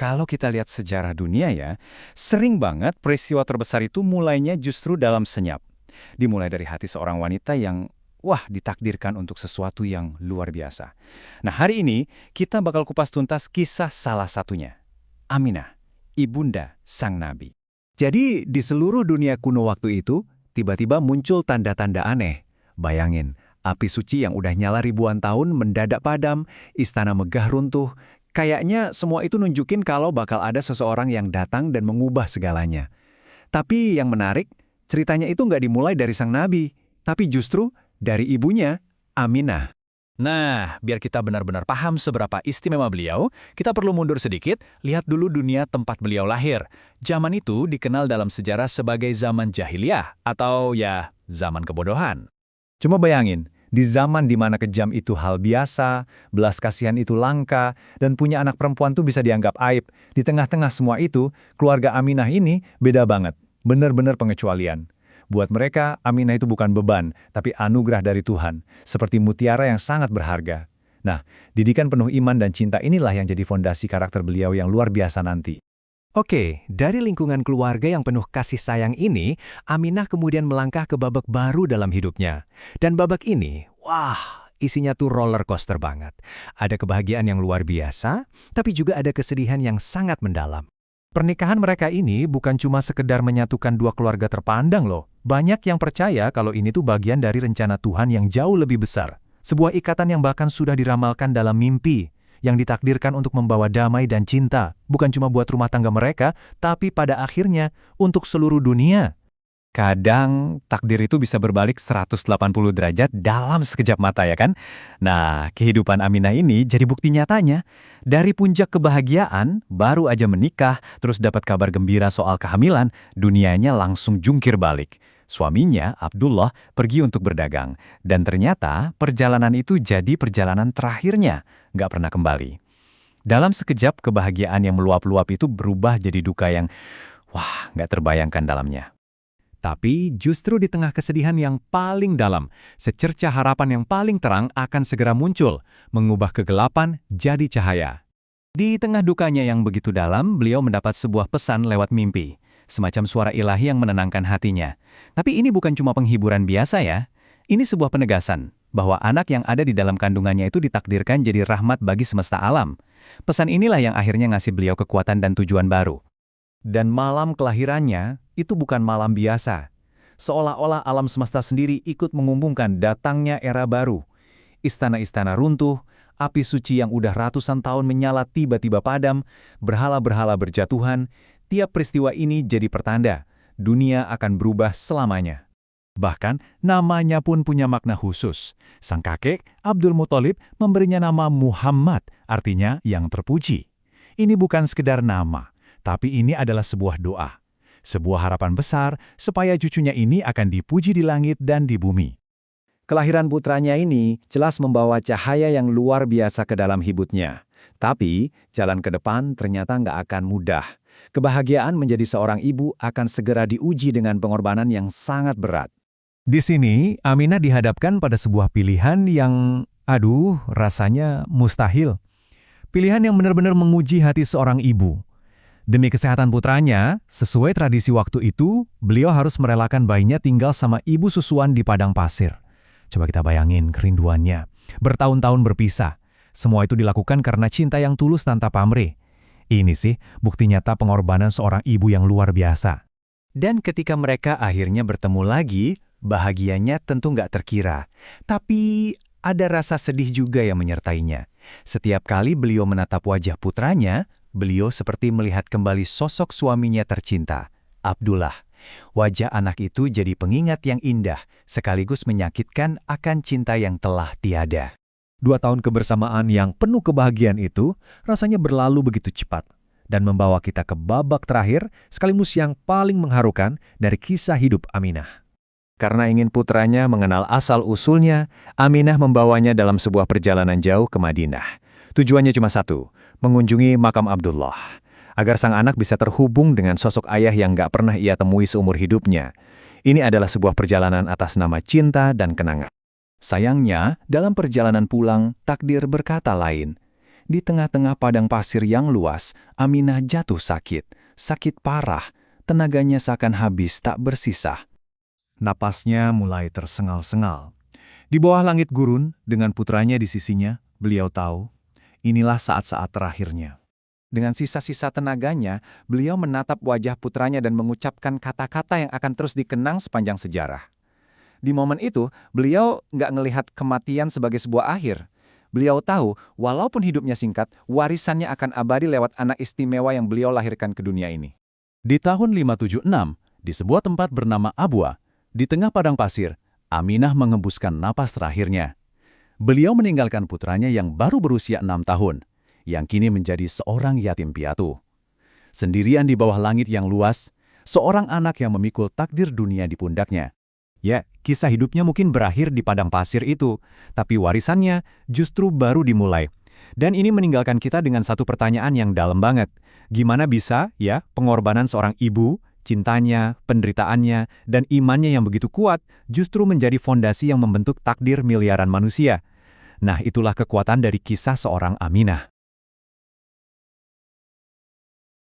kalau kita lihat sejarah dunia ya, sering banget peristiwa terbesar itu mulainya justru dalam senyap. Dimulai dari hati seorang wanita yang, wah, ditakdirkan untuk sesuatu yang luar biasa. Nah, hari ini kita bakal kupas tuntas kisah salah satunya. Aminah, ibunda sang nabi. Jadi di seluruh dunia kuno waktu itu, tiba-tiba muncul tanda-tanda aneh. Bayangin, api suci yang udah nyala ribuan tahun mendadak padam, istana megah runtuh. Kayaknya semua itu nunjukin kalau bakal ada seseorang yang datang dan mengubah segalanya. Tapi yang menarik, ceritanya itu nggak dimulai dari sang nabi, tapi justru dari ibunya, Aminah. Nah, biar kita benar-benar paham seberapa istimewa beliau, kita perlu mundur sedikit, lihat dulu dunia tempat beliau lahir. Zaman itu dikenal dalam sejarah sebagai zaman jahiliyah, atau ya, zaman kebodohan. Coba bayangin, di zaman di mana kejam itu hal biasa, belas kasihan itu langka, dan punya anak perempuan tuh bisa dianggap aib. Di tengah-tengah semua itu, keluarga Aminah ini beda banget. Benar-benar pengecualian. Buat mereka, Aminah itu bukan beban, tapi anugerah dari Tuhan, seperti mutiara yang sangat berharga. Nah, didikan penuh iman dan cinta inilah yang jadi fondasi karakter beliau yang luar biasa nanti. Oke, dari lingkungan keluarga yang penuh kasih sayang ini, Aminah kemudian melangkah ke babak baru dalam hidupnya. Dan babak ini, wah, isinya tuh roller coaster banget. Ada kebahagiaan yang luar biasa, tapi juga ada kesedihan yang sangat mendalam. Pernikahan mereka ini bukan cuma sekedar menyatukan dua keluarga terpandang loh. Banyak yang percaya kalau ini tuh bagian dari rencana Tuhan yang jauh lebih besar. Sebuah ikatan yang bahkan sudah diramalkan dalam mimpi, yang ditakdirkan untuk membawa damai dan cinta, bukan cuma buat rumah tangga mereka, tapi pada akhirnya untuk seluruh dunia. Kadang takdir itu bisa berbalik 180 derajat dalam sekejap mata ya kan? Nah, kehidupan Aminah ini jadi bukti nyatanya. Dari puncak kebahagiaan, baru aja menikah, terus dapat kabar gembira soal kehamilan, dunianya langsung jungkir balik. Suaminya, Abdullah, pergi untuk berdagang. Dan ternyata perjalanan itu jadi perjalanan terakhirnya, nggak pernah kembali. Dalam sekejap, kebahagiaan yang meluap-luap itu berubah jadi duka yang, wah, nggak terbayangkan dalamnya. Tapi justru di tengah kesedihan yang paling dalam, secercah harapan yang paling terang akan segera muncul, mengubah kegelapan jadi cahaya. Di tengah dukanya yang begitu dalam, beliau mendapat sebuah pesan lewat mimpi, semacam suara ilahi yang menenangkan hatinya. Tapi ini bukan cuma penghiburan biasa ya, ini sebuah penegasan bahwa anak yang ada di dalam kandungannya itu ditakdirkan jadi rahmat bagi semesta alam. Pesan inilah yang akhirnya ngasih beliau kekuatan dan tujuan baru. Dan malam kelahirannya itu bukan malam biasa. Seolah-olah alam semesta sendiri ikut mengumumkan datangnya era baru. Istana-istana runtuh, api suci yang udah ratusan tahun menyala tiba-tiba padam, berhala-berhala berjatuhan. Tiap peristiwa ini jadi pertanda, dunia akan berubah selamanya. Bahkan namanya pun punya makna khusus. Sang kakek, Abdul Muthalib, memberinya nama Muhammad, artinya yang terpuji. Ini bukan sekedar nama, tapi ini adalah sebuah doa. Sebuah harapan besar supaya cucunya ini akan dipuji di langit dan di bumi. Kelahiran putranya ini jelas membawa cahaya yang luar biasa ke dalam hidupnya. Tapi jalan ke depan ternyata nggak akan mudah. Kebahagiaan menjadi seorang ibu akan segera diuji dengan pengorbanan yang sangat berat. Di sini, Aminah dihadapkan pada sebuah pilihan yang, rasanya mustahil. Pilihan yang benar-benar menguji hati seorang ibu. Demi kesehatan putranya, sesuai tradisi waktu itu, beliau harus merelakan bayinya tinggal sama ibu susuan di padang pasir. Coba kita bayangin kerinduannya. Bertahun-tahun berpisah. Semua itu dilakukan karena cinta yang tulus tanpa pamrih. Ini sih bukti nyata pengorbanan seorang ibu yang luar biasa. Dan ketika mereka akhirnya bertemu lagi, bahagianya tentu nggak terkira. Tapi ada rasa sedih juga yang menyertainya. Setiap kali beliau menatap wajah putranya, beliau seperti melihat kembali sosok suaminya tercinta, Abdullah. Wajah anak itu jadi pengingat yang indah, sekaligus menyakitkan akan cinta yang telah tiada. 2 tahun kebersamaan yang penuh kebahagiaan itu rasanya berlalu begitu cepat dan membawa kita ke babak terakhir sekaligus yang paling mengharukan dari kisah hidup Aminah. Karena ingin putranya mengenal asal-usulnya, Aminah membawanya dalam sebuah perjalanan jauh ke Madinah. Tujuannya cuma satu, mengunjungi makam Abdullah, agar sang anak bisa terhubung dengan sosok ayah yang gak pernah ia temui seumur hidupnya. Ini adalah sebuah perjalanan atas nama cinta dan kenangan. Sayangnya, dalam perjalanan pulang, takdir berkata lain. Di tengah-tengah padang pasir yang luas, Aminah jatuh sakit parah, tenaganya seakan habis tak bersisa. Napasnya mulai tersengal-sengal. Di bawah langit gurun, dengan putranya di sisinya, beliau tahu, inilah saat-saat terakhirnya. Dengan sisa-sisa tenaganya, beliau menatap wajah putranya dan mengucapkan kata-kata yang akan terus dikenang sepanjang sejarah. Di momen itu, beliau nggak ngelihat kematian sebagai sebuah akhir. Beliau tahu, walaupun hidupnya singkat, warisannya akan abadi lewat anak istimewa yang beliau lahirkan ke dunia ini. Di tahun 576, di sebuah tempat bernama Abwa, di tengah padang pasir, Aminah mengembuskan napas terakhirnya. Beliau meninggalkan putranya yang baru berusia 6 tahun, yang kini menjadi seorang yatim piatu. Sendirian di bawah langit yang luas, seorang anak yang memikul takdir dunia di pundaknya. Ya, kisah hidupnya mungkin berakhir di padang pasir itu, tapi warisannya justru baru dimulai. Dan ini meninggalkan kita dengan satu pertanyaan yang dalam banget. Gimana bisa, ya, pengorbanan seorang ibu, cintanya, penderitaannya, dan imannya yang begitu kuat justru menjadi fondasi yang membentuk takdir miliaran manusia? Nah, itulah kekuatan dari kisah seorang Aminah.